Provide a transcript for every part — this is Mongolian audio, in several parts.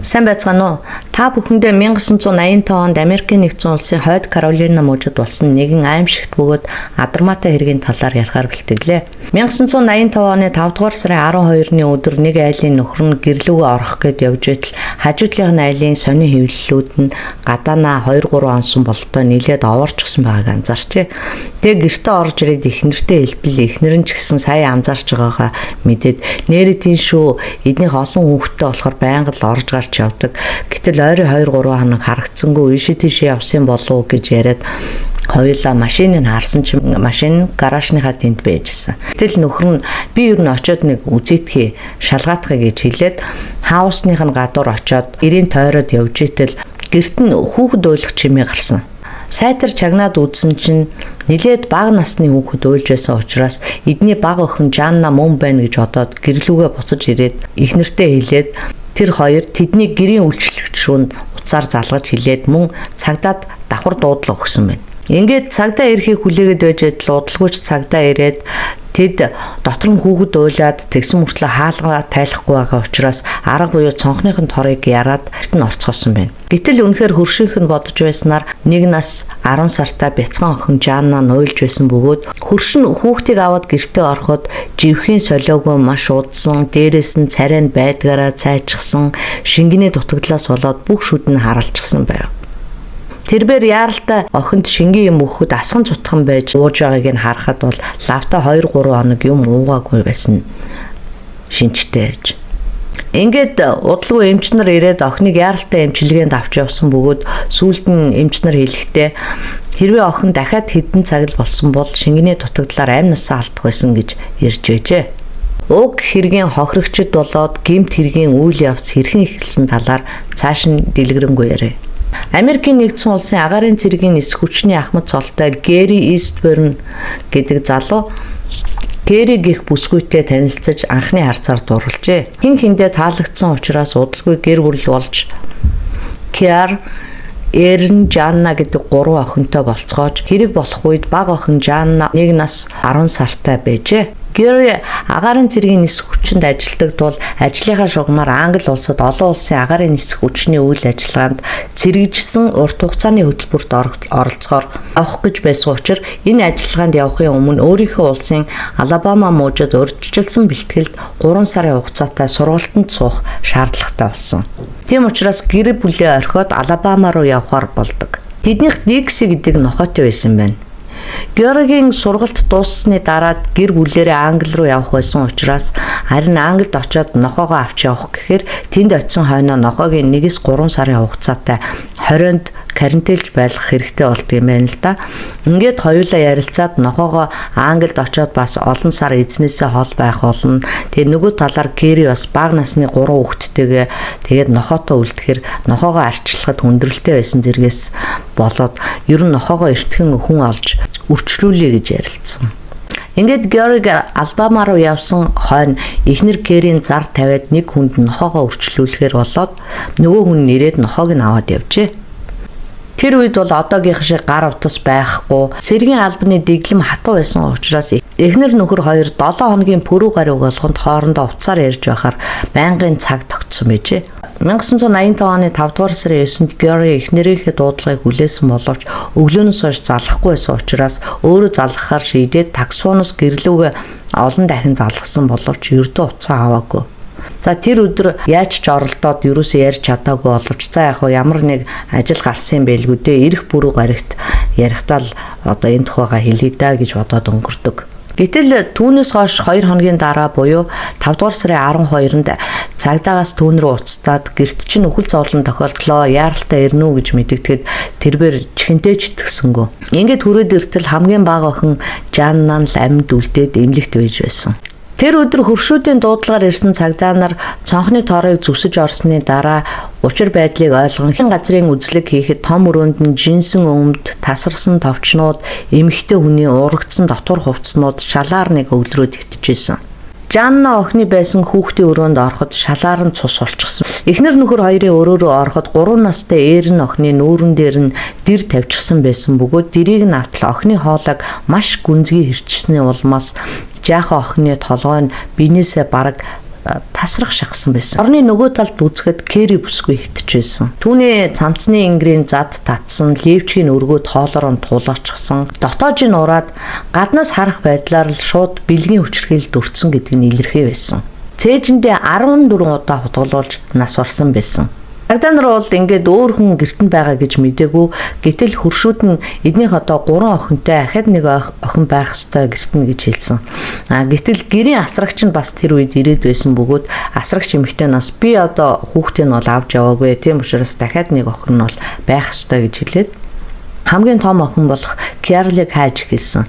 Сайн байцгаана уу? Та бүхэндээ 1985 онд Америкийн нэгдсэн улсын Хойд Каролина мужид болсон нэгэн аимшигт бөгөөд адармаатай хэргийн талаар ярихаар бэлтгэлээ. 1985 оны 5 дугаар сарын 12-ны өдөр нэг айлын нөхөр нь гэрлүүгөө орох гээд явж байтал хажуудлынх нь айлын сонин хэвлэлүүд нь гадаанаа 2-3 онсон бололтой нийлээд овоорчихсан байгааг анзаарчээ. Тэгээ гэртээ орж ирээд эхнэртэй хэлбэл эхнэр нь ч гэсэн сая анзаарч байгаагаа мэдээд нэрээ тийм шүү. Эднийх олон хүүхэдтэй болохоор байнга л орж гарч явдаг. Гэтэл ойрын 2-3 хоног харагдсангүй ийшээ тийшээ явсан болов гэж яриад хоёулаа машиныг харсан чинь машин гаражныхаа тэнд байжсэн. Гэтэл нөхөр нь би ер нь очиод нэг үзээтгэе шалгаатахыг гэж хэлээд хаусных нь гадуур очиод ирийн тойроод явж итэл гэрт нь хүүхэд уйлах чимээ гарсан. Сайтар чагнаад үзсэн чинь нэлээд бага насны хүүхэд уйлж байсан учраас эдний бага охин Жанна мөн байна гэж бодоод гэрлүүгээ буцаж ирээд эхнэртэй хэлээд тэр хоёр тэдний гэрийн үйлчлэгч рүү уцаар залгаж хэлээд мөн цагдаад давхар дуудлага өгсөн байна. Ингээд цагдаа ирэхийг хүлээгээд байж байтал удалгүйч цагдаа ирээд тэд дотор нь хүүхэд уйлаад тэгсэн мөртлөө хаалгаа тайлахгүй байгаа учраас арга буюу цонхныхын торыг яраад нь орцгоосон байна. Гэтэл үнэхээр хөршийнх нь бодож байснаар нэг нас 10 сартаа бяцхан охин Жанна уйлж байсан бөгөөд хөрш нь хүүхдийг аваад гэртээ ороход живхийн солиогоо маш удсан, дээрээс нь царай нь байдгаараа цайчихсан, шингэний дутагдлаас болоод бүх шүд нь харалчихсан байв. Тэрбээр яаралтай охинд шингийн юм өгөхөд асган цутхан байж ууж байгааг нь харахад бол лавта 2-3 хоног юм уугаагүй байсан шинжтэй байж. Ингээд удалгүй эмч нар ирээд охиныг яаралтай эмчилгээнд авч явсан бөгөөд сүүлд нь эмч нар хэлэхдээ хэрвээ охин дахиад хэдэн цаг л болсон бол шингэний дутагдлаар амь насаа алдах байсан гэж ярьж байжээ. Уг хэргийн хохирогчд болоод гэмт хэргийн үйл явц хэрхэн эхэлсэн талаар цааш нь дэлгэрэнгүй яриа. Америкийн нэгдсэн улсын агаарын цэргийн нисэх хүчний ахмад цолтой Гэри Истберн гэдэг залуу Гэри гих бүсгүйтэй танилцаж анхны харцаар дурлжээ. Хин хиндээ таалагдсан учраас удалгүй гэр бүл болж Киар, Эрн, Жанна гэдэг 3 охинтой болцоож хэрэг болох үед бага охин Жанна 1 нас 10 сартай байжээ. Гэри агаарын цэргийн нисэх хүчинд ажилладаг тул ажлынхаа шугамаар Англи улсад олон улсын агаарын нисэх хүчний үйл ажиллагаанд цэрэгжсэн урт хугацааны хөтөлбөрт оролцохоор авах гэж байсан учраас энэ ажиллагаанд явахын өмнө өөрийнхөө улсын Алабама мужид урьдчилсан бэлтгэлд 3 сарын хугацаатай сургалтанд суух шаардлагатай болсон. Тийм учраас гэр бүлээ орхиод Алабама руу явахаар болдог. Тэднийх Дикси гэдэг нохойтой байсан байна. Гэригийн сургалт дууссаны дараа гэр бүлээрээ Англи руу явах байсан учраас харин Англид очиод нохоогоо авч явах гэхээр тэнд очисон хойноо нохоогийн 1-3 сарын хугацаатай хорионд карантинлж байх хэрэгтэй болдго юм байна л да. Ингээд хоёулаа ярилцаад нохоогоо Англид очиод бас олон сар эзнээсээ хол байх болно. Тэгээ нөгөө талаар Гэри бас бага насны 3 хүүхэдтэйгээ тэгээд нохоотой үлдэхээр нохоогоо арчлахад хүндрэлтэй байсан зэргээс болоод ер нь нохоогоо эртхэн хүн олж үрчлүүлээ гэж ярилцсан. Ингээд Гэриг Алабама руу явсан хойно эхнэр Кэрийн зар тавиад нэг хүнд нохоогоо үрчлүүлэхээр болоод нөгөө хүн нэрээд нохоог нь аваад явжээ. Тэр үед бол одоогийнх шиг гар утас байхгүй, цэргийн албаны дэглэм хатуу байсан учраас эхнэр нөхөр хоёр 7 хоногийн пүрэв гариг болгонд хоорондоо уцаар ярьж байхаар байнгын цаг тогтсон байжээ. 1985 оны 5 дугаар сарын 9-нд Гэри эхнэрийнхээ дуудлагыг хүлээсэн боловч өглөөнөөс хойш залахгүй байсан учраас өөрөө залгахаар шийдээд таксуунаас гэрлүүгээ олон дахин залгасан боловч ердөө уцаа аваагүй. За тэр өдөр яаж ч оролдоод юусоо ярьж чадаагүй боловч за яг ямар нэг ажил гарсан байлгүй дээ. Ирэх пүрэв гарагт ярихдаа л одоо энэ тухайга хэлье даа гэж бодоод өнгөрдөг. Гэтэл түүнээс хойш 2 хоногийн дараа буюу 5 дугаар сарын 12-нд цагдаагаас түүн рүү уцтаад гэрт чинь үхэл зовлон тохиолдлоо, яаралтай ирнэ үү гэж мэдэгдэхэд тэрбээр чихэнтэй ч итгэсэнгөө. Ингээд хүрээд иртэл хамгийн бага охин Жанна л амьд үлдээд эмнэлэгт байж байсан. Тэр өдөр хөршүүдийн дуудлагаар ирсэн цагдаа нар цонхны тоорыг зүсэж орсны дараа учир байдлыг ойлгон хэн газрын үзлэг хийхэд том өрөөнд нь жинсэн өмд, тасарсан товчнууд, эмэгтэй хүний урагдсан дотор хувцснууд шалаар нэг өглөрөө твтжсэн. Жанна охины байсан хүүхдийн өрөөнд ороход шалаар нь цус олчихсон. Эхнэр нөхөр хоёрын өрөөрөө ороход 3 настай Эрн охины нүүрэн дээр нь дэр тавьчихсан байсан бөгөөд дэрийг нь автал охины хоолойг маш гүнзгий хэрчсэний улмаас жаахан охины толгой нь биенээсээ бараг тасрах шахсан байсан. Орны нөгөө талд үзэхэд Кэри бүсгүй хөвтөжсэн. Түүний цамцны ингрийн зад татсан, левчгийн өргөд хоолоор нь тулаачсан. Дотоожийн ураад гаднаас харах байдлаар л шууд бэлгийн хүчрхийлэлд өртсөн гэдг нь илэрхий байсан. Цээжиндээ 14 удаа хутгалуулж нас орсон байсан. Цагдаа нар бол ингээд өөр хүн гэртэнд байгаа гэж мэдээгүй. Гэтэл хөршүүд нь эднийх одоо 3 охинтой ахад нэг охин байх ёстой гэртэн гэж хэлсэн. Гэтэл гэрийн асрагч нь бас тэр үед ирээд байсан бөгөөд асрагч эмэгтэй нас би одоо хүүхдийг нь бол авч яваагүй. Тийм учраас дахиад нэг охин нь бол байх ёстой гэж хэлээд хамгийн том охин болох Карлиг хайж хэлсэн.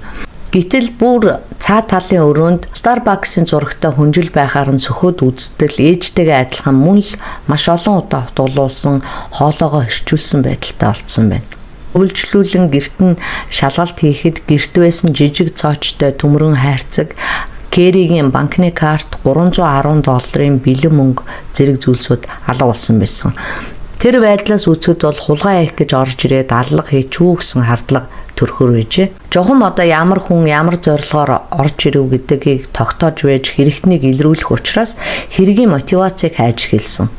Гэтэл бүр цаа талын өрөөнд Starbucks-ийн зурагтай хүнжил байхаар нь сөхөөд үзтэл ээжтэйгээ адилхан мөн л маш олон удаа хутгуулсан хоолоогоо хэрчүүлсэн байдалтай болцсон байна. Үйлчлүүлэн гэрт нь шалгалт хийхэд гэрт байсан жижиг цоочтой төмрөн хайрцаг Кэригийн банкны карт $310 бэлэн мөнгө зэрэг зүйлсүүд алга болсон байсан. Тэр байдлаас үзэхэд бол хулгай хийх гэж орж ирээд аллах хийчихүү гэсэн хардлага төрхөр байжээ. Жохом одоо ямар хүн ямар зорилгоор орж ирэв гэдгийг тогтоож байж хэрэгтнийг илрүүлэх учраас хэргийн мотивацийг хайж хэлсэн.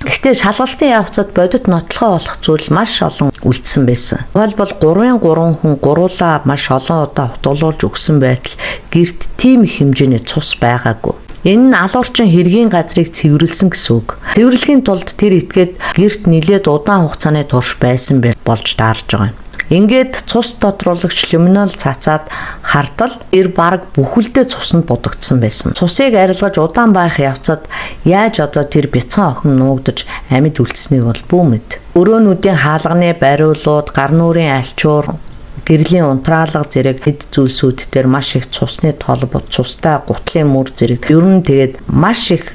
Гэхдээ шалгалтын явцад бодит нотлохоо болох зүйл маш олон үлдсэн байсан. Тухайлбал 3 хүн гуруулаа маш олон удаа хутгалуулж өгсөн байтал гэрт тийм их хэмжээний цус байгаагүй. Энэ нь алуурчин хэргийн газрыг цэвэрлсэн гэсэн үг. Цэвэрлэхийн тулд тэр этгээд гэрт нэлээд удаан хугацааны турш байсан болж таарж байгаа юм. Ингээд цус тодруулагч люминол цацаад хартал баг бүхэлдээ цуснд будагдсан байсан. Цусыг арилгаж удаан байх явцад яаж одоо тэр бяцхан охин нуугдаж амьд үлдсэнийг бол бүү мэд. Өрөөнүүдийн хаалганы бариулууд, гар нүрийн альчуур, гэрлийн унтраалга зэрэг хэд зүйлсүүд дээр маш их цусны толбод, цустай гутлын мөр зэрэг ер нь тэгээд маш их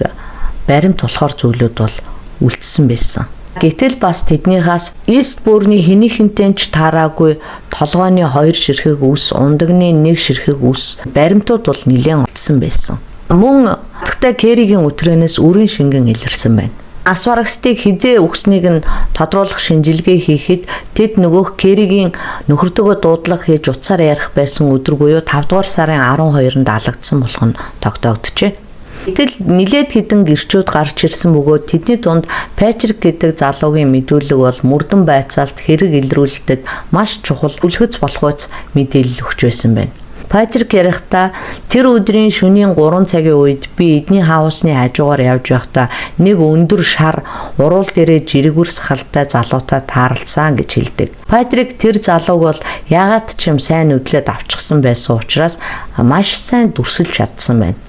баримт болохоор зүйлүүд бол үлдсэн байсан. Гэтэл бас тэднийхээс эст бүрний хэнийхэнтэй ч таараагүй толгойн 2 ширхэг үс, ундагны 1 ширхэг үс баримтууд бол нэлээд олдсон байсан. Мөн тэгтээ Кэригийн өтрөнөөс үрийн шингэн илэрсэн байна. Асварагстыг хизээ өгснийг нь тодруулах шинжилгээ хийхэд тэд нөгөөх Кэригийн нөхөртөөгөө дуудлага хийж утсаар ярих байсан өдөр буюу 5 дугаар сарын 12-нд алагдсан болох нь тогтоогдчихэ. Гэтэл нилээд хідэн гэрчүүд гарч ирсэн бөгөөд тэдний дунд Патрик гэдэг залуугийн мэдүүлэг бол мөрдөн байцаалт хэрэг илрүүлэлтэд маш чухал үлхэц болохоос мэдээлэл өгч байсан байна. Патрик ярихдаа тэр өдрийн шөнийн 3 цагийн үед би эдний хаусны хажуугаар явж байхдаа нэг өндөр шар уруул дээрээ жирэгүр сахалтай залуутай тааралцсан гэж хэлдэг. Патрик тэр залууг бол ягаад ч юм сайн нүдлээд авчихсан байсан учраас маш сайн дүрсэлж чадсан байна.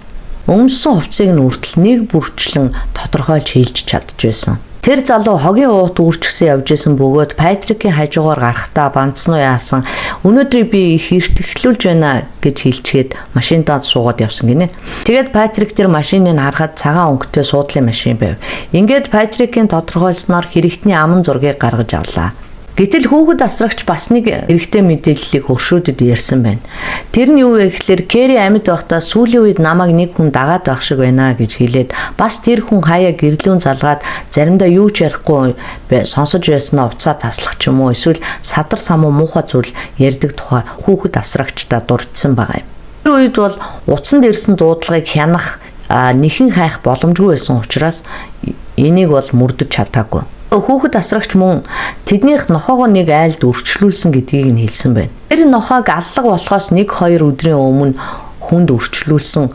Өмсөн хувцсыг нь үртэл нэг бүрчлэн тодорхойлж хэлж чадчихсан. Тэр залуу хогийн уут үүрчгсэн явж исэн бөгөөд Патрикийн хажуугаар гарахдаа бандсан уу яасан. Өнөөдөр би их эртгэлүүлж байна гэж хэлчихэд машиндаа суугаад явсан гинэ. Тэгээд Патрик тэр машиныг харахад цагаан өнгөтэй суудлын машин байв. Ингээд Патрикийн тодорхойлсноор хэрэгтний аман зургийг гаргаж авлаа. Гэтэл хүүхэд асрагч бас нэг эрэгтэй мэдээллийг хөршүүдэд ярьсан байна. Тэр нь юу вэ гэхээр Кэри амьд байхдаа сүүлийн үед намайг нэг хүн дагаад байх шиг байна гэж хэлээд бас тэр хүн хаяа гэрлүүн залгаад заримдаа юу ч ярихгүй сонсож байснаа уцаа таслах ч юм уу эсвэл садар самуу муухай зүйл ярьдаг тухай хүүхэд асрагчдаа дурдсан байгаа юм. Тэр үед бол утсанд ирсэн дуудлагыг хянах нэхэн хайх боломжгүй байсан учраас энийг бол мөрдөж чадаагүй. Хүүхэд асрагч мөн тэднийх нохоогоо нэг айлд өрчлүүлсэн гэдгийг нь хэлсэн байна. Тэр нохоог аллах болохоос 1-2 өдрийн өмнө хүнд өрчлүүлсэн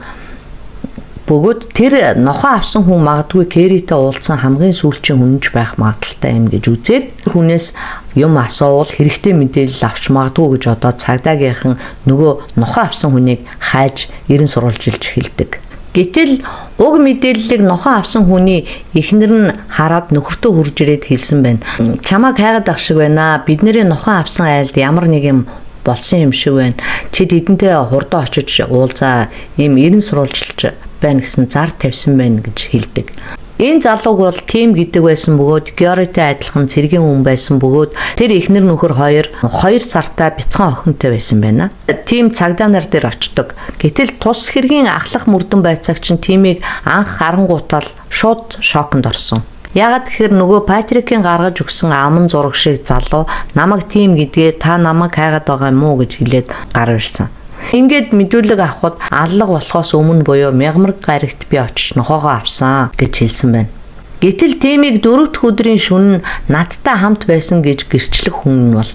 бөгөөд тэр нохоо авсан хүн магадгүй Кэритэй уулзсан хамгийн сүүлчийн хүн ч байх магадaltaй юм гэж үзээд хүнээс юм асуувал хэрэгтэй мэдээлэл авч магадгүй гэж одоо цагдаагийнхан нөгөө нохоо авсан хүнийг хайж ерэн сурвалжилж хэлдэг. Гэтэл уг мэдээллийг нохоо авсан хүний эхнэр нь хараад нөхөртөө хурж ирээд хэлсэн байна. Чамайг хайгаад ах шиг байна. Бидний нохоо авсан айлд ямар нэг юм болсон юм шиг байна. Чи эдэнтэй хурдаа очиж уулзаа. Ийм ерэн сурвалжилж байна гэсэн зар тавьсан байна гэж хэлдэг. Энэ залууг бол тим гэдэг байсан бөгөөд Георитэй адилхан цэргийн хүн байсан бөгөөд тэр эхнэр нөхөр хоёр сартаа бяцхан охинтой байсан байна. Тим цагдаа нар дээр очдог. Гэтэл тус хэргийн ахлах мөрдөн байцаагч нь тимийг анх харангуутал шууд шоконд орсон. Яагаад гэхээр нөгөө Патрикийн гаргаж өгсөн аман зураг шиг залуу намайг тим гэдгээ та намайг хайгаад байгаа юм уу гэж хэлээд гар ирсэн. Ингээд мэдүүлэг авахд алга болохоос өмнө буюу Мягмар гарагт би очиж нохоогоо авсан гэж хэлсэн байна. Гэтэл тимийг 4 дахь өдрийн шөнө надтай хамт байсан гэж гэрчлэх хүн нь бол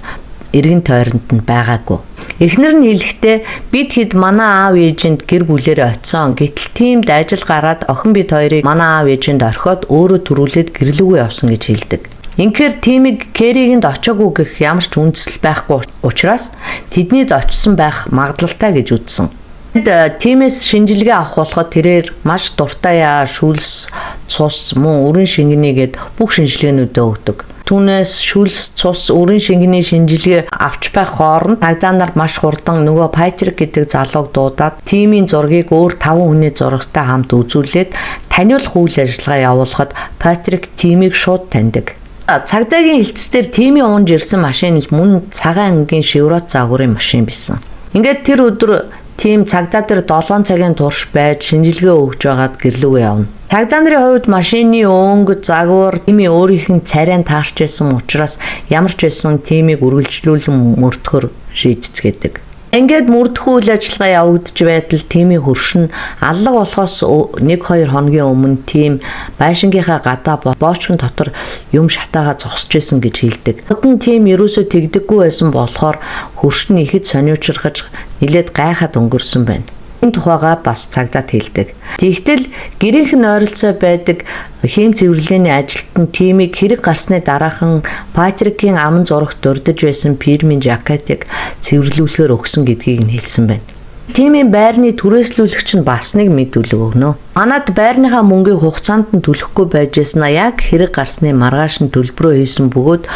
эргэн тойронд нь байгаагүй. Эхнэр нь хэлэхдээ бид хэд манай аав ээжинд гэр бүлээрээ очисон. Гэтэл тиймд ажил гараад охин бид хоёрыг манай аав ээжинд орхиод өөрөө төрүүлээд гэрлүүгөө явсан гэж хэлдэг. Инхээр тимийг Кэригэнд очоогүй гэх ямар ч үндэслэл байхгүй учраас тэднийд очсон байх магадлалтай гэж үзсэн. Тимээс шинжилгээ авах болоход тэрээр маш дуртай шүлс, цус, мөн өрийн шингэнийг бүх шинжилгээнүүдээ өгдөг. Түүнээс шүлс, цус, өрийн шингэний шинжилгээ авч байх хооронд цагдаа нар маш хурдан нөгөө Патрик гэдэг залууг дуудаад тимийн зургийг өөр 5 хүний зурагтай хамт үзүүлээд таниулах үйл ажиллагаа явуулахад Патрик тимийг шууд таньдаг. Цагдаагийн хэлцээр тимийн унж ирсэн машин нь мөн цагаан ангийн Chevrolet загварын машин байсан. Ингээд тэр өдөр тим цагдаа дээр 7 цагийн турш байж шинжилгээ өгж байгаад гэрлүүгээ явна. Цагдаа нарын хувьд машины өнгө, загвар, тимийн өөрийнх нь царайн таарч байсан учраас ямар ч байсан тимийг үргэлжлүүлэн мөрдөхөр шийдцгээдэг. Ингээд мөрдөх үйл ажиллагаа явагдаж байтал тимийн хөршин аллаг болохоос 1-2 хоногийн өмнө тим байшингийнхаа гадаа боочгон дотор юм шатаага зогсож байсан гэж хэлдэг. Одон тим ерөөсөө тэгдэггүй байсан болохоор хөршин ихэд сониучрахж нилээд гайхаад өнгөрсөн байна. Энэ тухайга бас цагдаад хэлдэг. Тэгтэл гэрийнх нь ойролцоо байдаг хийм цэвэрлэгээний ажилтан тимийг хэрэг гарсны дараахан Патрикийн аман зурагт дурдж байсан фирмийн жакетыг цэвэрлүүлэхээр өгсөн гэдгийг нь хэлсэн байна. Тимийн байрны түрээслүүлэгч нь бас нэг мэдүүлэг өгнө. Манад байрныхаа мөнгийг хугацаанд нь төлөхгүй байж яснаа яг хэрэг гарсны маргааш нь төлбөрөө хийсэн бөгөөд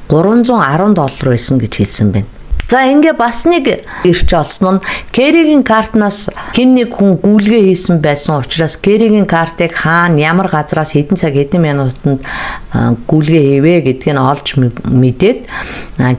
$310 байсан гэж хэлсэн байна. За ингээ бас нэг ирч олсон нь Кэригийн картнаас хэн нэг хүн гүйлгээ хийсэн байсан учраас Кэригийн картыг хаана ямар газраас хэдэн цаг хэдэн минутанд гүйлгээ хийвэ гэдгийг нь олж мэдээд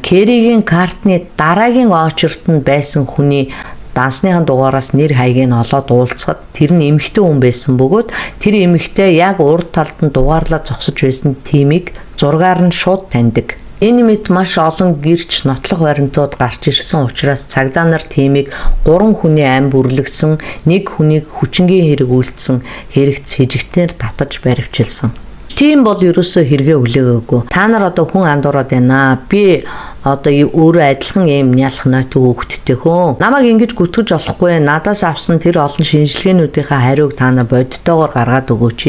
Кэригийн картны дараагийн очерт нь байсан хүний дансныхан дугаараас нэр хаягийг нь олоод уулзахад тэр нь эмэгтэй хүн байсан бөгөөд тэр эмэгтэй яг урд талд нь дугаарлаа зогсож байсан тимийг зургаар нь шууд таньдаг. Энэ мэт маш олон гэрч нотлох баримтууд гарч ирсэн учраас цагдаа нар тимийг 3 хүний ам бүрлэгсэн, 1 хүнийг хүчингийн хэрэг үйлдсэн хэрэгт сэжигтээр татаж баривчилсан. Тим бол ерөөсөө хэрэгээ хүлээгаагүй. Та нар одоо хүн андуураад байна. Би одоо өөрөө адилхан юм нялх нойтог хөвгттэй хөө. Намайг ингэж гүтгэж болохгүй. Надаас авсан тэр олон шинжилгээнүүдийнхаа хариуг та нар бодтойгоор гаргаад өгөөч.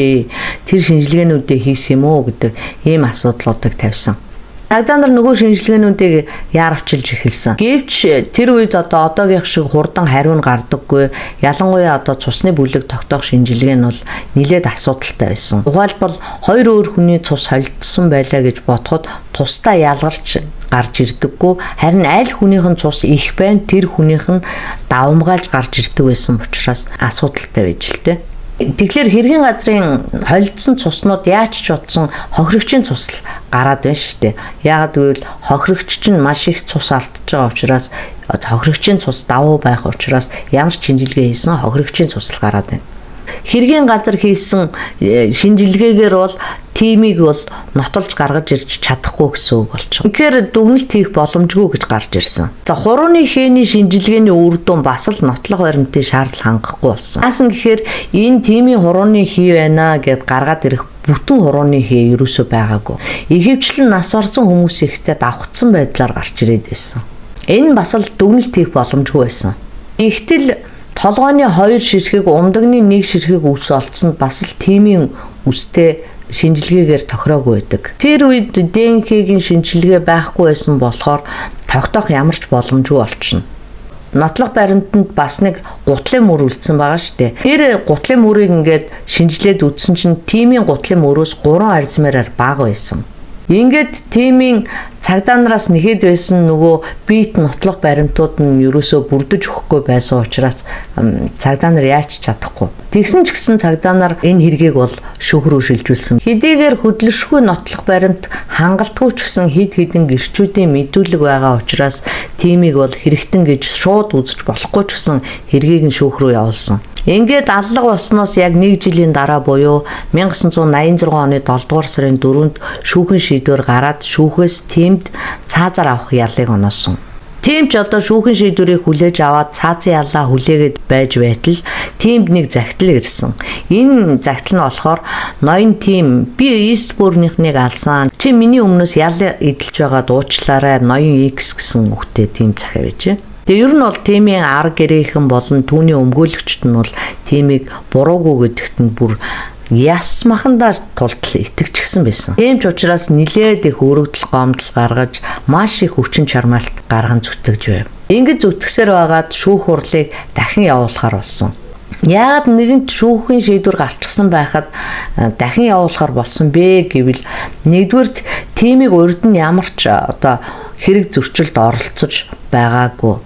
Тэр шинжилгээнүүдээ хийсэн юм уу гэдэг ийм асуудлуудыг тавьсан. Цагдаа нар нөгөө шинжилгээнүүдийг яаравчилж эхэлсэн. Гэвч тэр үед одоогийнх шиг хурдан хариу нь гардаггүй. Ялангуяа цусны бүлэг тогтоох шинжилгээ нь бол нэлээд асуудалтай байсан. Тухайлбал 2 өөр хүний цус холдсон байлаа гэж бодоход тусдаа ялгарч гарч ирдэггүй. Харин аль хүнийх нь цус их байна, тэр хүнийх нь давмгаалж гарч ирдэг байсан учраас асуудалтай байж л дээ. Тэгэхээр хэргийн газрын холдсон цуснууд яаж ч утсан хохирогчийн цус гараад байна шүү дээ. Яагаад гэвэл хохирогч чинь маш их цус алдчихж байгаа учраас хохирогчийн цус давуу байх учраас ямар ч шинжилгээ хийсэн хохирогчийн цус гараад байна. Хэргийн газар хийсэн шинжилгээгээр бол тимийг бол нотолж гаргаж ирж чадахгүй гэсэн үг болчихно. Тэгэхээр дүгнэлт хийх боломжгүй гэж гарч ирсэн. За хурууны хээний шинжилгээний үр дүн бас л нотлох баримтын шаардлага хангахгүй болсон. Яасан гэхээр энэ тимийн хурууны хий байна гэд гаргаад ирэх бүтэн хурууны хий ерөөсөө байгаагүй. Ихэвчлэн нас барсан хүмүүс ихтэй давхцсан байдлаар гарч ирээд байсан. Энэ бас л дүгнэлт хийх боломжгүй байсан. Игтэл толгойн 2 ширхэг, умдагны 1 ширхэг үс олцсонд бас л тимийн үстэй шинжилгээгээр тохироогүй байдаг. Тэр үед ДНХ-гийн шинжилгээ байхгүй байсан болохоор тогтоох ямар ч боломжгүй болчихно. Нотлох баримтанд бас нэг гутлын мөр үлдсэн байгаа шүү дээ. Тэр гутлын мөрийг ингээд шинжилээд үзсэн чинь тимийн гутлын мөрөөс 3 арзмаараар бага байсан. Ингээд тимийн цагдаа нараас нэхэд байсан нөгөө бит нотлох баримтууд нь ерөөсөө бүрдэж өгөхгүй байсан учраас цагдаа нар яаж чадахгүй. Тэгсэн ч гэсэн цагдаа нар энэ хэргийг бол шүүх рүү шилжүүлсэн. Хэдийгээр хөдлөшгүй нотлох баримт хангалтгүй ч гэсэн хэд хэдэн гэрчүүдийн мэдүүлэг байгаа учраас тимийг бол хэрэгтэн гэж шууд үзэж болохгүй ч гэсэн хэргийг нь шүүх рүү явуулсан. Ингээд аллага болсноос яг 1 жилийн дараа буюу 1986 оны 7 дугаар сарын 4-нд шүүхэн шийдвэр гараад шүүхээс тимд цаазаар авах ялыг оноосон. Тийм ч одоо шүүхийн шийдвэрийг хүлээж аваад цаазын яллаа хүлээгээд байж байтал тиймд нэг загтал ирсэн. Энэ загтал нь болохоор ноён тим би Истбурнийхнийг алсан. Чи миний өмнөөс ял эдэлж байгаа дуучлаарай ноён X гэсэн үгтэй тийм захиа байж. Тэгээ ер нь бол тимийн арга гэрээхэн болон түүний өмгөөлөгчд нь бол тимийг буруугүй гэдэгт нь бүр ясмахандаа тултал итгэжсэн байсан. Тийм ч учраас нилээд их өргөдөл гомдол гаргаж маш их хүчин чармаалт гарган зүтгэж байв. Ингэж зүтгэсээр байгаад шүүх хурлыг дахин явуулахар болсон. Яагаад нэгэнт шүүхийн шийдвэр гарчихсан байхад дахин явуулахар болсон бэ гэвэл нэгдүгээрт тимийг урд нь ямар ч одоо хэрэг зөрчилд оролцож байгаагүй.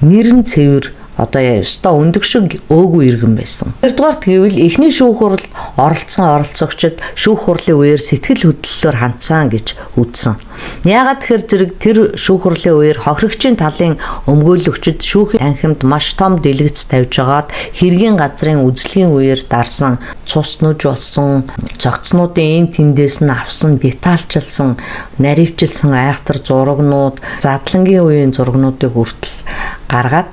Нэрэн цэвэр одоо ёстой өндөг шиг өөгүй иргэн байсан. Хоёрдугаарт гэвэл эхний шүүх хурлд оролцсон оролцогчид шүүх хурлын үеэр сэтгэл хөдлөлөөр хандсан гэж үзсэн. Яагаад тэгэхээр зэрэг тэр шүүх хурлын үеэр хохирогчийн талын өмгөөлөгчид шүүхийн танхимд маш том дэлгэц тавьж агаад хэргийн газрын үзлэгийн үеэр дарсан цус нүж болсон цогцнуудын энэ тэндээс нь авсан детальчилсан наривчилсан айхтар зурагнууд задлангийн үеийн зурагнуудыг хүртэл гаргаад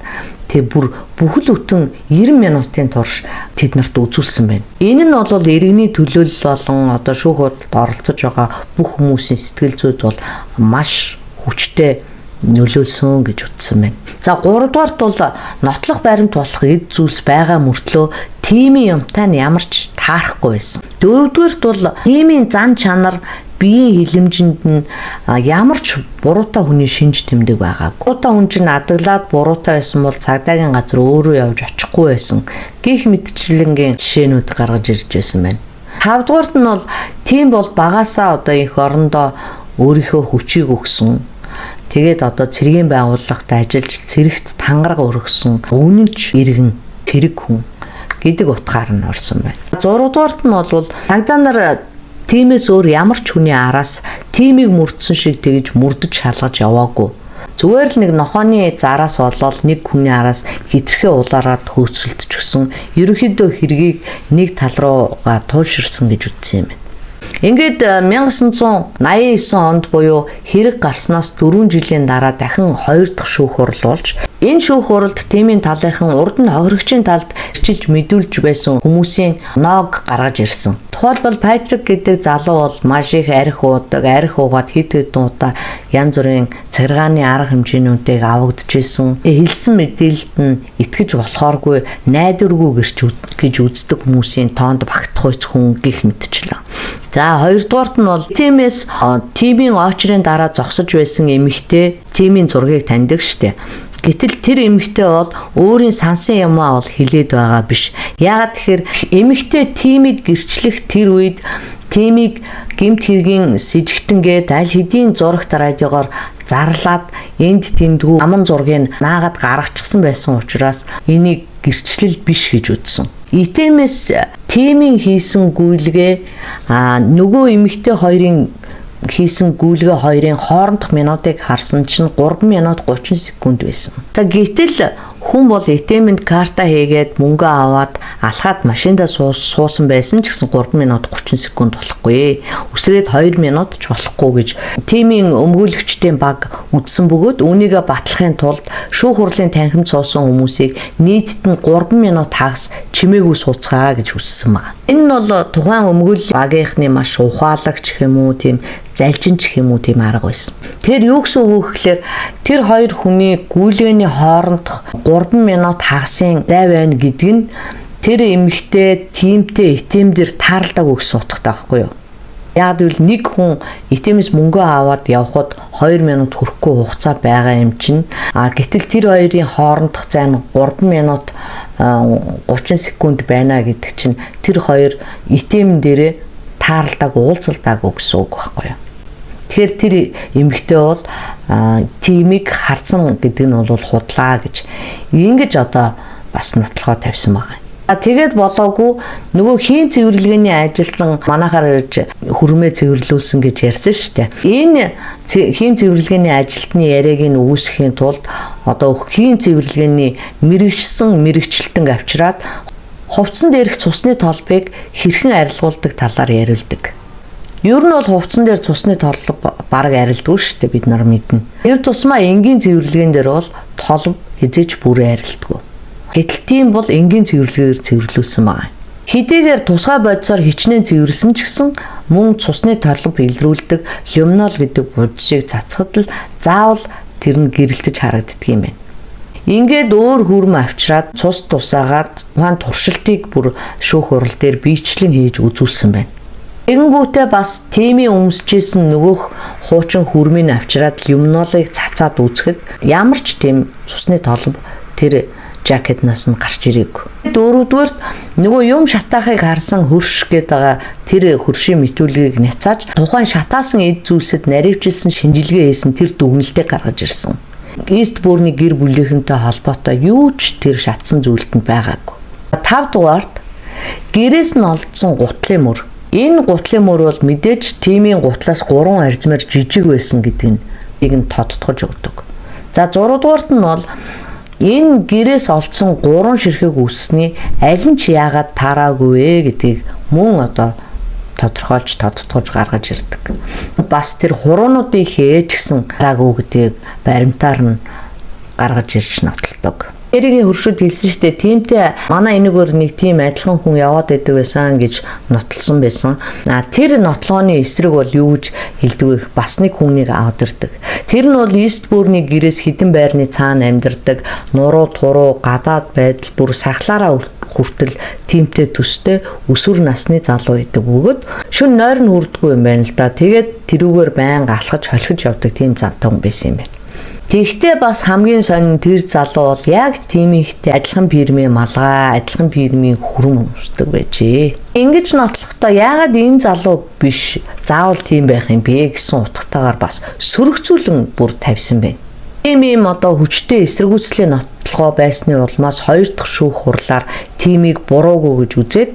тэг бүр бүхэл бүтэн 90 минутын турш тэднэрт үзүүлсэн байна. Энэ нь бол иргэний төлөөлөл болон одоо шүүх хурлд оролцож байгаа бүх хүмүүсийн сэтгэл зүйд бол маш хүчтэй нөлөөлсөн гэж үзсэн байна. За 3 дугаарт бол нотлох баримт болох эд зүйлс байгаа мөртлөө тимийн юмтай нь ямар ч таарахгүй байсан. 4-дүгээрт бол тимийн зан чанар биеийн хилэмжинд нь ямар ч буруутай хүний шинж тэмдэг байгаагүй. Буруутай хүн чинь адаглаад буруутай байсан бол цагдаагийн газар өөрөө явж очихгүй байсан. Гэх мэтчлэнгийн жишээнүүд гаргаж ирж байсан байна. 5 дугаарт нь бол тийм бол багасаа одоо их орондоо өөрийнхөө хүчийг өгсөн. Тэгээд одоо цэргийн байгууллагт ажиллаж цэрэгт тангараг өргөсөн үнэнч иргэн цэрэг хүн гэдэг утгаар нь орсон байна. 6 дугаарт нь бол цагдаа нар тимээс өөр ямар ч хүний араас тимийг мөрдсөн шиг тэгж мөрдөж шалгаж яваагүй. Зүгээр л нэг нохооны зараас болоод нэг хүний араас хитрхээ улаараад хөөцөлдөж ерөнхийдөө хэргийг нэг тал руугаа туйлширсан гэж үзсэн юм байна. Ингээд 1989 онд буюу хэрэг гарснаас 4 жилийн дараа дахин 2 дахь шүүх хурал болж энэ шүүх хуралд тимийн талынхан урд нь хохирогчийн талд ирчилж мэдүүлж байсан хүмүүсийн ноог гаргаж ирсэн. Тухайлбал Патрик гэдэг залуу бол маш их арх уугаад хэд хэдэн удаа янз бүрийн цахиргааны арга хэмжээнүүдийг авагдж исэн. Хэлсэн мэдээлэлд нь итгэж болохооргүй найдваргүй гэж үздэг хүмүүсийн тоонд багтахуйц хүн гих мэдчихлээ. За 2 дугаарт нь бол тимээс тимийн очрын дараа зогсож байсан эмэгтэй тимийн зургийг таньдаг штэ. Гэтэл тэр эмэгтэй бол өөрийн сансан юмаа бол хэлээд байгаа биш. Яагаад тэгэхээр эмэгтэй тимийг гэрчлэх тэр үед тимийг гэмт хэргийн сэжигтэнгээд аль хэдийн зурагт радиогоор зарлаад энд тэндгүү аман зургийг наагаад гаргачихсан байсан учраас энийг гэрчлэл биш гэж үзсэн. Итэмээс тимийн хийсэн гүйлгээ нөгөө эмэгтэй хоёрын хийсэн гүйлгээ хоёрын хоорондох минутыг харсан чинь 3 минут 30 секунд байсан. За гэтэл хүн бол итэмэнд карта хийгээд мөнгө аваад алхаад машиндаа суусан байсан ч гэсэн 3 минут 30 секунд болохгүй. Үсрээд 2 минут ч болохгүй гэж тимийн өмгөөлөгчдийн баг үдсэн бөгөөд үүнийгээ батлахын тулд шүүх хурлын танхимд суусан хүмүүсийг нийтд нь 3 минут хагас чимээгүй сууцгаа гэж хүссэн байна. Энэ нь бол тухайн өмгөөллийн багийнхны маш ухаалагч гэх юм уу тийм залжинч гэх юм уу тийм арга байсан. Тэгэхээр юу гэсэн үг гэхээр тэр хоёр хүний гүйлгээний хоорондох 3 минут хагасын зай байна гэдэг нь тэр эмэгтэй тимтэй итэмдэр тааралдаг өгс утгатай байхгүй юу? Яг гэвэл нэг хүн итэмээс мөнгө аваад явхад 2 минут хүрэхгүй хугацаа байгаа юм чинь гэтэл тэр хоёрын хоорондох зай нь 3 минут 30 секунд байна гэдэг чинь тэр хоёр итэм дээрээ тааралдаг уулзалдаг гэсэн үг байхгүй юу? Тэгэхээр тэр эмэгтэй бол тимийг харсан гэдэг нь бол худлаа гэж ингэж одоо бас нотлохоо тавьсан байгаа. Тэгээд болоогүй нөгөө хийн цэвэрлэгээний ажилтан манайхаар ирж хөрмөө цэвэрлүүлсэн гэж ярьсан шүү дээ. Энэ хийн цэвэрлэгээний ажилтны яриаг нь үүсгэхийн тулд одоо хийн цэвэрлэгээний мэрэгчлэлтэн авчираад хувцсан дээрх цусны толбыг хэрхэн арилгуулдаг талаар яриулдаг. Ер нь бол хувцсан дээр цусны торлого бараг арилдгүй шүү дээ, бид нар мэднэ. Тэр тусмаа энгийн цэвэрлэгэн дээр бол толб хизээч бүрээ арилдгүй. Гэтэл тийм бол энгийн цэвэрлэгээр цэвэрлүүлсэн байна. Хэдийгээр тусгай бодисоор хичнээн цэвэрлсэн ч гэсэн мөн цусны торлого илрүүлдэг люминол гэдэг будсыг цацхад л заавал тэр нь гэрэлтэж харагддаг юм байна. Ингээд өөр хүрм авчраад цус тусаагаад тухайн туршилтыг бүр шүүх хурал дээр биечлэн хийж үзүүлсэн байна. Тэгэнгүүтээ бас тимийн өмсөжсэн нөгөөх хуучин хүрмийг авчраад люминолыг цацаад үзэхэд ямар ч тийм цусны толб тэр жакетнаас нь гарч ирээгүй. Дөрөвдүгээрт нөгөө юм шатаахыг харсан хөрш гээд байгаа тэр хөршийн мэтүүлгийг няцааж тухайн шатаасан эд зүйлсэд наривчилсан шинжилгээ хийсэн тэр дүгнэлтийг гаргаж ирсэн. Истбурны гэр бүлийнхэнтэй холбоотой юу ч тэр шатсан зүйлтэнд байгаагүй. 5 дугаарт гэрээс нь олдсон гутлын мөр. Энэ гутлын мөр бол мэдээж тимийн гутлаас 3 арзмаар жижиг байсан гэдгийг нь тодтогч өгдөг. За 6 дугаарт нь бол энэ гэрээс олдсон 3 ширхэг үссний аль нь ч яагаад таараагүй вэ гэдгийг мөн одоо тодорхойлж тодтогч гаргаж ирдэг. Бас тэр хуруунуудын хээч гэсэн гараагүй гэдгийг баримтаар нь гаргаж ирж нотолдог. Эрийн хөршөд хэлсэн шүү дээ. Тимтэй манай энэгээр нэг тийм адилхан хүн яваад байдаг байсан гэж нотолсон байсан. Тэр нотлооны эсрэг бол юу гэж хэлдэг вэ? Бас нэг хүнийг аваад ирдэг. Тэр нь бол Истбурны гэрээс хідэн байрны цаана амьдардаг нуруу туруу гадаад байдал бүр сахлаараа хүртэл тимтэй төстэй өсвөр насны залуу идэг бөгөөд шөнө нойр нь хүрдэггүй юм байна л да. Тэгээд тэрүүгээр байнга алхаж холхиж явдаг тийм зантай хүн байсан юм байна. Тэгтээ бас хамгийн сонин тэр залуу бол яг тимийнхтэй адилхан фирмийн малгай, адилхан фирмийн хүрм өмсдөг байжээ. Ингэж нотлохдоо яагаад энэ залуу биш заавал тийм байх юм бэ гэсэн утгатайгаар бас сөрөгцүүлэн бүр тавьсан байна. Ийм одоо хүчтэй эсэргүүцлийн нотлогоо байсны улмаас 2 дахь шүүх хурлаар тимийг буруугүй гэж үзээд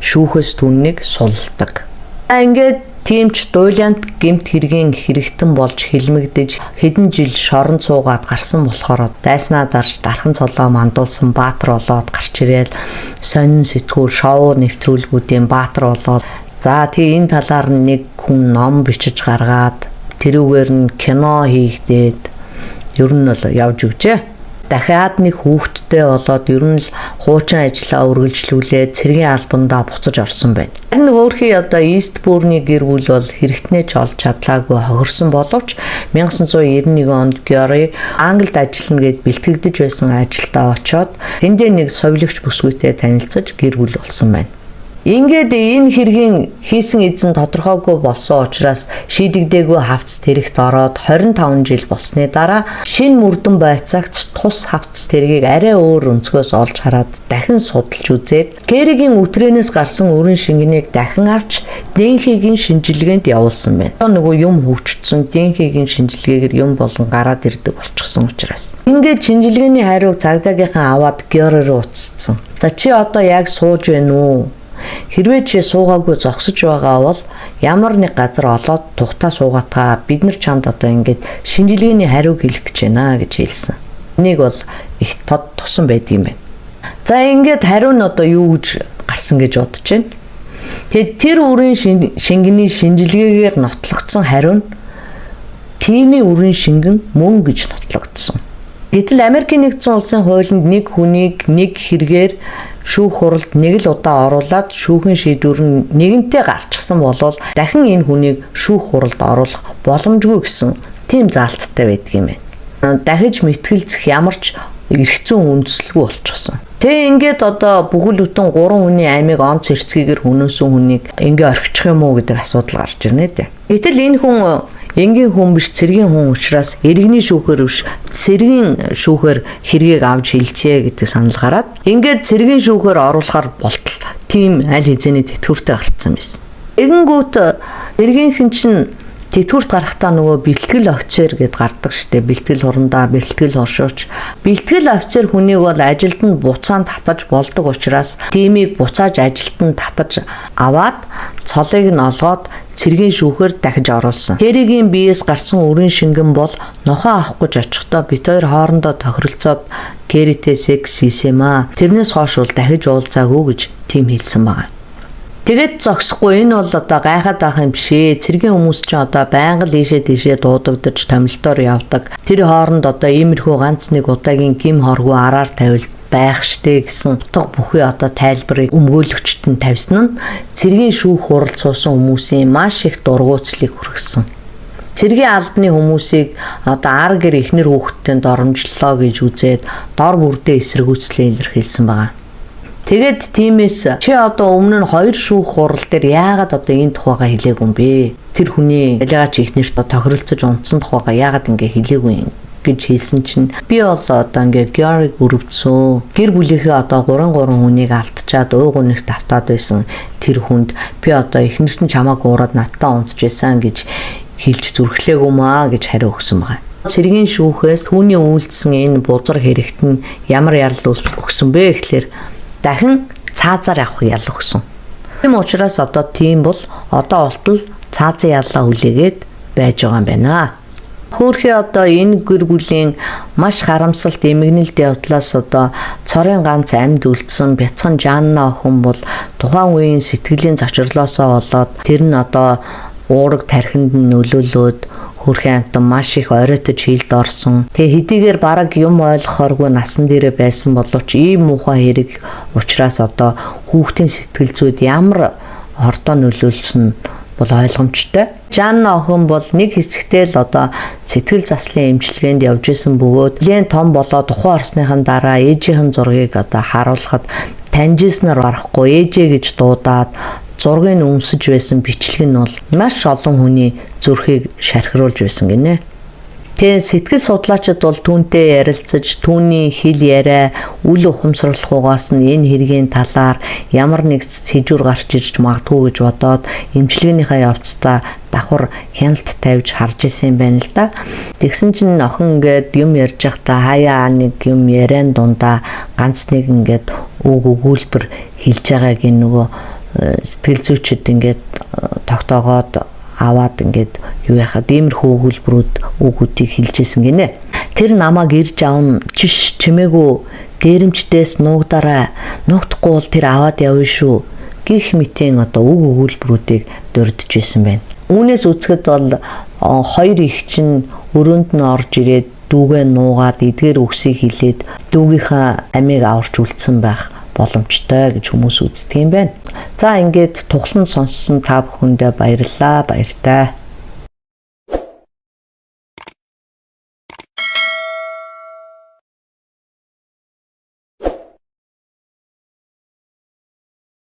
шүүхээс түннийг сулдаг. Ингээд тимч дуйлант гэмт хэргийн хэрэгтэн болж хилмигдэж хэдэн жил шоронд суугаад гарсан болохоор дайснаа дарж дархан цолоо мандуулсан баатар болоод гарч ирээл сонин сэтгүүр шоу нэвтрүүлгүүдийн баатар болоод за тэгээ энэ талаар нэг хүн ном бичиж гаргаад тэрүүгээр нь кино хийгдээд ер нь бол явж өгчээ. Дахиад нэг хүүхэдтэй болоод ер нь л хуучин ажлаа үргэлжлүүлээд цэргийн албандаа буцаж орсон байна. Харин өөрхий одоо Истбурны гэр бүл бол хэрэгтнээ ч олж чадлаагүй хохирсон боловч 1991 онд Гёри Англид ажиллана гэд бэлтгэгдэж байсан ажилдаа очоод тэндээ нэг совилогч бүсгүйтэй танилцаж гэр бүл болсон байна. Ингээд энэ хэргийн хийсэн эзэн тодорхойгүй болсон учраас шийдэгдээгүй хавц тэрэгт ороод 25 жил болсны дараа шинэ мөрдөн байцаагч тус хавц тэргийг арай өөр өнцгөөс олж хараад дахин судалж үзээд Геригийн үтрэнээс гарсан өрн шингэнийг дахин авч Денхигийн шинжилгээнд явуулсан байна. Нөгөө юм хөвчтсөн Денхигийн шинжилгээгээр юм болон гараад ирдэг болчихсон учраас. Ингээд шинжилгээний хариуг цагдаагийнхан аваад Гёри руу уцсан. За чи одоо яг сууж байна уу? Хэрвээ чи суугаагүй зогсож байгаа бол ямар нэг газар олоод тухтаа суугаатаа бид нар чамд одоо ингээд шинжилгээний хариуг хэлэх гэж байна гэж хэлсэн. Энийг бол их тод тусан байдгийм байна. За ингээд хариу нь одоо юу гэж гарсан гэж бодож байна. Тэгээд тэр үрийн шингэний шинжилгээгээр нотлогдсон хариу нь тимийн үрийн шингэн мөн гэж нотлогдсон. Гэтэл Америкийн нэгдсэн улсын хуулинд нэг хүнийг нэг хэрэгээр шүүх хуралд нэг л удаа оруулаад шүүхийн шийдвэр нь нэгэнтээ гарчихсан болвол дахин энэ хүнийг шүүх хуралд оруулах боломжгүй гэсэн тийм заалттай байдаг юм байна. Дахиж мэтгэлцэх ямар ч эрх зүйн үндэслэлгүй болчихсон. Тэ ингээд одоо бүхэл бүтэн 3 хүний амийг онц хэрцгийгээр хөнөөсөн хүнийг ингээ орхичих юм уу гэдэг асуудал гарч ирнэ дээ. Гэтэл энэ хүн энгийн хүн биш цэргийн хүн учраас иргэний шүүхээр биш цэргийн шүүхээр хэргийг авч хилцээ гэдэг санал гараад ингээд цэргийн шүүхээр оруулахар болтол тийм аль хэзээний тэтгэвртэй гарцсан байсан. Тэгэнгүүт цэргийнхэн чинь тэтгэврт гарахтаа нөгөө бэлтгэл офицер гэд гардаг штеп бэлтгэл хурандаа бэлтгэл оршууч бэлтгэл офицер хүнийг бол ажилд нь буцаанд татаж болдог учраас тимийг буцааж ажилд нь татаж аваад цолыг нь олгоод цэргийн шүүхээр дахиж оруулсан. Хэригийн биеэс гарсан өрийн шингэн бол нохоо авах гэж очихдоо бит хоёр хоорондоо тохиролцоод Геритэй секс хийсэн маа. Тэрнээс хойш бол дахиж уулзаагүй гэж тим хэлсэн байна. Тэгээд зогсохгүй энэ бол одоо гайхаад байх юм биш ээ. Цэргийн хүмүүс ч одоо байнга л ийшээ тийшээ дуудагдаж томилтоор явдаг. Тэр хооронд одоо иймэрхүү ганц нэг удаагийн гим хоргүй араар тавилт байх штэ гэсэн утга бүхий одоо тайлбарыг өмгөөлөгчд нь тавьсан нь цэргийн шүүх хурал цуусан хүмүүсийн маш их дургуутслыг хүргэсэн. Цэргийн албаны хүмүүсийг одоо ар гэр эхнэр хүүхдтэй доромжлоо гэж үзээд дор бүрдээ эсэргүүцлээ илэрхийлсэн байгаа. Тэгээд тиймээс чи одоо өмнө нь 2 шүүх хурал дээр яагаад одоо энэ тухайгаа хэлээгүй юм бэ? Тэр хүний ялгаач ихнэрт тохиролцож унтсан тухайгаа яагаад ингэ хэлээгүй юм гэж хэлсэн чинь би бол одоо ингээ Георг өрөвдсөн. Гэр бүлийнхээ одоо 3 хүнийг алдчихад уугууныг тавтаад байсан тэр хүнд би одоо ихнэрт нь чамааг уураад надтай унтж байсан гэж хэлж зүрхлээгүй маа гэж хариу өгсөн байна. Цэргийн шүүхээс түүний үйлдэлсэн энэ бузар хэрэгт нь ямар ярил өгсөн бэ гэхлээр дахин цаазаар авах ял өгсөн. Тийм учраас одоо тийм бол одоо болтол цаазын яллаа хүлээгээд байж байгаа юм байна. Хөөхий одоо энэ гэр бүлийн маш харамсалт эмгэнэлт явдлаас одоо цорын ганц амьд үлдсэн Бяцхан Жанна охин бол тухайн үеийн сэтгэлийн зочрлоосоо болоод тэр нь одоо уураг тархинд нь нөлөөлөөд хөрхийн амтан маш их оройтож хилд орсон. Тэгээ хэдийгээр бараг юм ойлгохооргүй насан дээрээ байсан боловч ийм муухай хэрэг учраас одоо хүүхдийн сэтгэл зүйд ямар хордоо нөлөөлсөн бол ойлгомжтой. Жанна охин бол нэг хэсэгтээ л одоо сэтгэл заслын эмчилгээнд явж исэн бөгөөд нэлээд том болоод ухаан орсныхан дараа ээжийнхэн зургийг одоо харуулхад таньжснаар барахгүй ээжээ гэж дуудаад зургийг өмсөж байсан бичлэг нь бол маш олон хүний зүрхийг шархируулж байсан гинэ. Тэгээ сэтгэл судлаачид бол түүнтэй ярилцаж түүний хэл яриа үл ухамсарлахугаас нь энэ хэргийн талаар ямар нэг сэжүүр гарч ирж магадгүй гэж бодоод эмчилгээнийхээ явцдаа давхар хяналт тавьж харж исэн юм байна л да. Тэгсэн чинь охин ингээд юм ярьж байхдаа хаяа нэг юм яриан дундаа ганц нэг ингээд үг өгүүлбэр хэлж байгааг нөгөө сэтгэл зүйчид ингээд тогтоогоод аваад ингээд юу яхад иймэрхүү өгүүлбэрүүд үгүүдийг хэлжсэн гинэ. Тэр намайг ирж авна чиш чимээгүй дээрэмчдээс нуугдараа нуугдахгүй бол тэр аваад явна шүү гих мэтийн одоо үг өгүүлбэрүүдийг дурдж исэн байна. Үүнээс үзэхэд бол хоёр их чинь өрөөнд нь орж ирээд дүүгээ нуугаад эдгээр үгсийг хэлээд дүүгийнхаа амийг аварч үлдсэн байх боломжтой гэж хүмүүс үздэг юм байна. За ингээд тухлан сонссон та бүхэндээ баярлалаа. Баяртай.